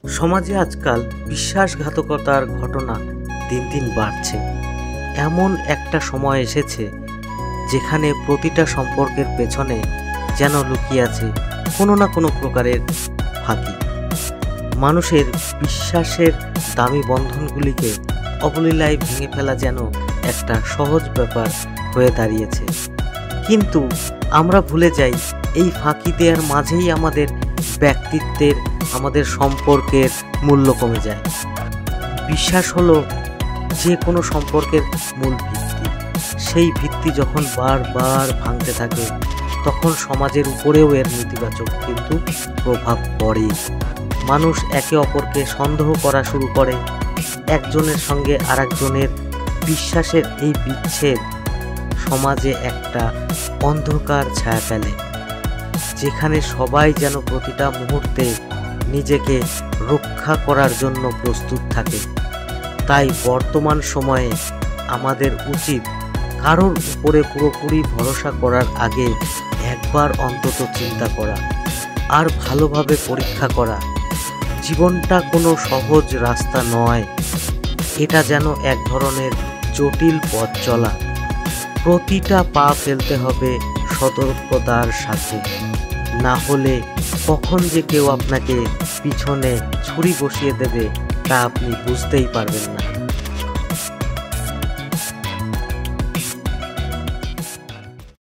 সমাজে আজকাল বিশ্বাসঘাতকতার ঘটনা দিন দিন বাড়ছে। এমন একটা সময় এসেছে যেখানে প্রতিটা সম্পর্কের পেছনে যেন লুকিয়ে আছে কোনো না কোনো প্রকারের ফাঁকি। মানুষের বিশ্বাসের দামি বন্ধনগুলিকে অবলীলায় ভেঙে ফেলা যেন একটা সহজ ব্যাপার হয়ে দাঁড়িয়েছে। কিন্তু আমরা ভুলে যাই এই ফাঁকি দেওয়ার মাঝেই আমাদের ব্যক্তিত্বের, আমাদের সম্পর্কের মূল্য কমে যায়। বিশ্বাস হলো যে কোনো সম্পর্কের মূল ভিত্তি। সেই ভিত্তি যখন বারবার ভাঙতে থাকে তখন সমাজের উপরেও এর নেতিবাচক কিন্তু প্রভাব পড়ে। মানুষ একে অপরকে সন্দেহ করা শুরু করে। একজনের সঙ্গে আরেকজনের বিশ্বাসের এই বিচ্ছেদ সমাজে একটা অন্ধকার ছায়া ফেলে, যেখানে সবাই যেন প্রতিটা মুহূর্তে নিজেকে রক্ষা করার জন্য প্রস্তুত থাকে। তাই বর্তমান সময়ে আমাদের উচিত কারোর উপরে পুরোপুরি ভরসা করার আগে একবার অন্তত চিন্তা করা আর ভালোভাবে পরীক্ষা করা। জীবনটা কোনো সহজ রাস্তা নয়, এটা যেন এক ধরনের জটিল পথ চলা। প্রতিটা পা ফেলতে হবে সতর্কতার সাথে, না হলে কখন যে কেউ আপনাকে পিছনে ছুরি বসিয়ে দেবে তা আপনি বুঝতেই পারবেন না।